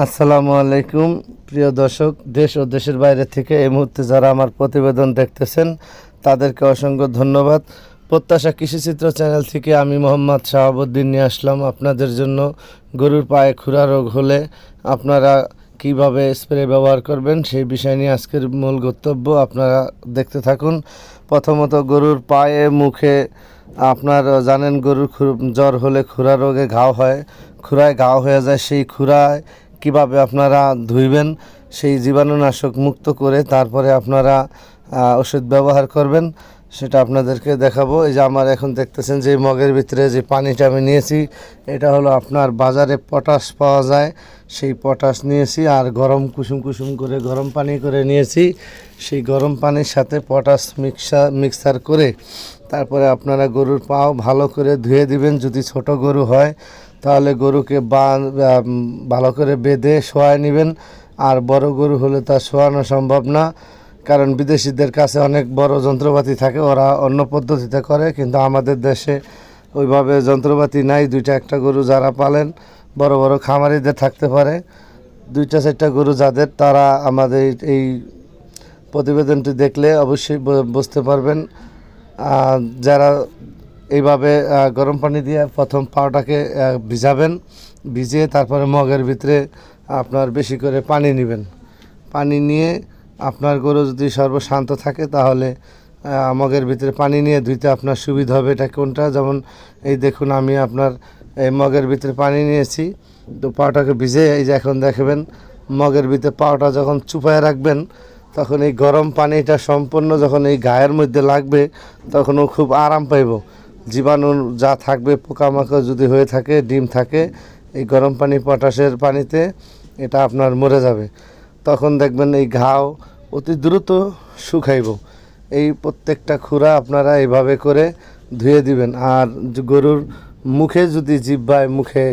আসসালামু আলাইকুম প্রিয় দর্শক, দেশ ও দেশের বাইরে থেকে এই মুহূর্তে যারা আমার প্রতিবেদন দেখতেছেন তাদেরকে অসংখ্য ধন্যবাদ। প্রত্যাশা কৃষিচিত্র চ্যানেল থেকে আমি মোহাম্মদ শাহাবুদ্দিন নিয়ে আসলাম আপনাদের জন্য গরুর পায়ে খুরা রোগ হলে আপনারা কিভাবে স্প্রে ব্যবহার করবেন সেই বিষয় নিয়ে আজকের মূল বক্তব্য। আপনারা দেখতে থাকুন। প্রথমত গরুর পায়ে মুখে আপনার জানেন গরুর জ্বর হলে খুরা রোগে ঘাও হয়, খুরায় ঘাও হয়ে যায়। সেই খুরায় কিভাবে আপনারা ধুইবেন, সেই জীবাণুনাশক মুক্ত করে তারপরে আপনারা ওষুধ ব্যবহার করবেন সেটা আপনাদেরকে দেখাবো। এই যে আমার এখন দেখতেছেন যে মগের ভিতরে যে পানিটা আমি নিয়েছি, এটা হলো আপনার বাজারে পটাশ পাওয়া যায়, সেই পটাশ নিয়েছি। আর গরম কুসুম কুসুম করে গরম পানি করে নিয়েছি। সেই গরম পানির সাথে পটাশ মিক্সার করে তারপরে আপনারা গরুর পাও ভালো করে ধুয়ে দিবেন। যদি ছোট গরু হয় তাহলে গরুকে ভালো করে বেঁধে শোয়ায় নেবেন। আর বড় গরু হলে তা শোয়ানো সম্ভব না, কারণ বিদেশিদের কাছে অনেক বড় যন্ত্রপাতি থাকে, ওরা অন্য পদ্ধতিতে করে, কিন্তু আমাদের দেশে ওইভাবে যন্ত্রপাতি নাই। দুইটা একটা গরু যারা পালেন, বড় বড় খামারিদের থাকতে পারে, দুইটা চারটা গরু যাদের, তারা আমাদের এই প্রতিবেদনটি দেখলে অবশ্যই বুঝতে পারবেন। যারা এইভাবে গরম পানি দিয়ে প্রথম পাউটাকে ভিজাবেন, ভিজিয়ে তারপরে মগের ভিতরে আপনার বেশি করে পানি নেবেন। পানি নিয়ে আপনার গরু যদি সর্বশান্ত থাকে তাহলে মগের ভিতরে পানি নিয়ে ধুইতে আপনার সুবিধা হবে। এটা কোনটা, যেমন এই দেখুন আমি আপনার এই মগের ভিতরে পানি নিয়েছি, তো পাউটাকে ভিজে এই যে এখন দেখবেন মগের ভিতরে পাউটা যখন চুপায় রাখবেন তখন এই গরম পানিটা সম্পূর্ণ যখন এই গায়ের মধ্যে লাগবে তখন ও খুব আরাম পাইব। জীবাণু যা থাকবে, পোকামাকড় যদি হয়ে থাকে, ডিম থাকে, এই গরম পানি পটাশের পানিতে এটা আপনার মরে যাবে। তখন দেখবেন এই ঘাও অতি দ্রুত শুকাইব। এই প্রত্যেকটা খুরা আপনারা এইভাবে করে ধুয়ে দিবেন। আর গরুর মুখে যদি জিহ্বায় মুখে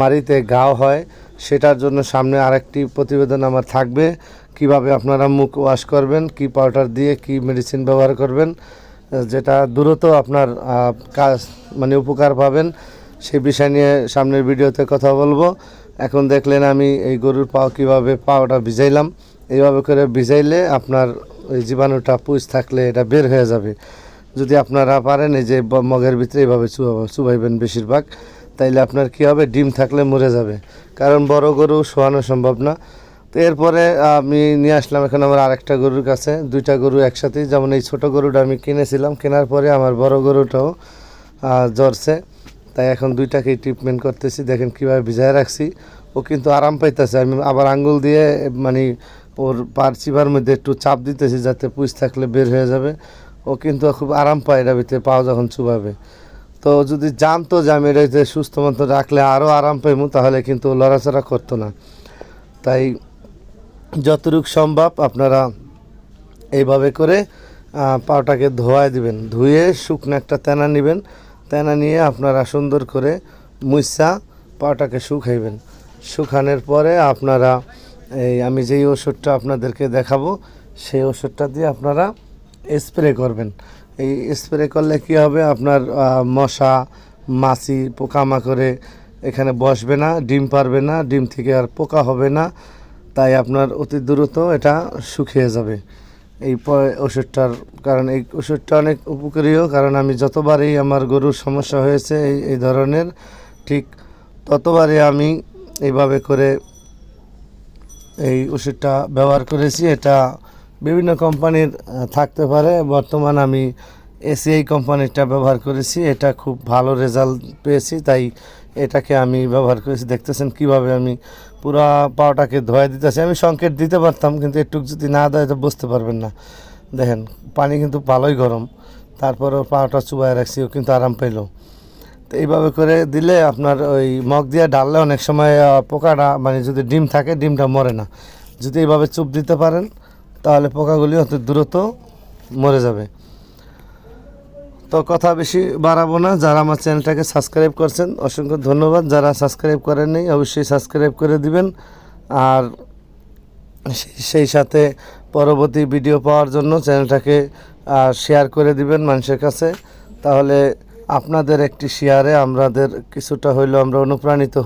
মাড়িতে ঘাও হয়, সেটার জন্য সামনে আরেকটি প্রতিবেদন আমার থাকবে, কিভাবে আপনারা মুখ ওয়াশ করবেন, কি পাউডার দিয়ে কি মেডিসিন ব্যবহার করবেন, যেটা দ্রুত আপনার কাজ মানে উপকার পাবেন, সেই বিষয় নিয়ে সামনের ভিডিওতে কথা বলবো। এখন দেখলেন আমি এই গরুর পাও কীভাবে পাওটা ভিজাইলাম। এইভাবে করে ভিজাইলে আপনার ওই জীবাণুটা পুষ থাকলে এটা বের হয়ে যাবে। যদি আপনারা পারেন এই যে মগের ভিতরে এইভাবে চুবাইবেন বেশিরভাগ, তাইলে আপনার কী হবে, ডিম থাকলে মরে যাবে, কারণ বড় গরু শোয়ানো সম্ভব না। তো এরপরে আমি নিয়ে আসলাম এখন আমার আরেকটা গরুর কাছে, দুইটা গরু একসাথেই, যেমন এই ছোটো গরুটা আমি কিনেছিলাম, কেনার পরে আমার বড় গরুটাও জ্বরছে, তাই এখন দুইটাকেই ট্রিটমেন্ট করতেছি। দেখেন কীভাবে ভিজায় রাখছি, ও কিন্তু আরাম পাইতেছে। আমি আবার আঙ্গুল দিয়ে মানে ওর পার চিবার মধ্যে একটু চাপ দিতেছি যাতে পুষ থাকলে বের হয়ে যাবে। ও কিন্তু খুব আরাম পায় এটা ভিতরে পাও যখন চুবাবে। তো যদি জানতো যে আমি এটা সুস্থ মতো রাখলে আরও আরাম পাইমু, তাহলে কিন্তু লড়াচড়া করতো না। তাই যতটুকু সম্ভব আপনারা এইভাবে করে পাওটাকে ধোয়ায় দিবেন। ধুয়ে শুকনো একটা তেনা নেবেন, তেনা নিয়ে আপনারা সুন্দর করে মুইসা পাওটাকে শুকাইবেন। শুকানোর পরে আপনারা এই আমি যেই ওষুধটা আপনাদেরকে দেখাবো সেই ওষুধটা দিয়ে আপনারা স্প্রে করবেন। এই স্প্রে করলে কি হবে, আপনার মশা মাছি পোকামাকড়ে এখানে বসবে না, ডিম পারবে না, ডিম থেকে আর পোকা হবে না। তাই আপনার অতি দ্রুত এটা শুকিয়ে যাবে এই ওষুধটার। কারণ এই ওষুধটা অনেক উপকারীও, কারণ আমি যতবারই আমার গরুর সমস্যা হয়েছে এই ধরনের, ঠিক ততবারই আমি এইভাবে করে এই ওষুধটা ব্যবহার করেছি। এটা বিভিন্ন কোম্পানির থাকতে পারে, বর্তমান আমি এসিআই কোম্পানিটা ব্যবহার করেছি, এটা খুব ভালো রেজাল্ট পেয়েছি, তাই এটাকে আমি ব্যবহার করেছি। দেখতেছেন কিভাবে আমি পুরা পাওটাকে ধোয়া দিতেছি। আমি সংকেত দিতে পারতাম, কিন্তু একটু যদি না দেয় তো বুঝতে পারবেন না। দেখেন পানি কিন্তু ভালোই গরম, তারপরেও পাওটা চুবাই রাখছি, ও কিন্তু আরাম পাইল। তো এইভাবে করে দিলে আপনার ওই মগ দিয়ে ডাললে অনেক সময় পোকাটা মানে যদি ডিম থাকে ডিমটা মরে না। যদি এইভাবে চুপ দিতে পারেন তাহলে পোকাগুলি অতি দ্রুত মরে যাবে। তো কথা বেশি বাড়াবো না, যারা আমার চ্যানেলটাকে সাবস্ক্রাইব করছেন অসংখ্য ধন্যবাদ, যারা সাবস্ক্রাইব করেননি অবশ্যই সাবস্ক্রাইব করে দিবেন। আর সেই সাথে পরবর্তী ভিডিও পাওয়ার জন্য চ্যানেলটাকে শেয়ার করে দিবেন মানুষের কাছে, তাহলে আপনাদের একটি শেয়ারে আমাদের কিছুটা হইলেও আমরা অনুপ্রাণিত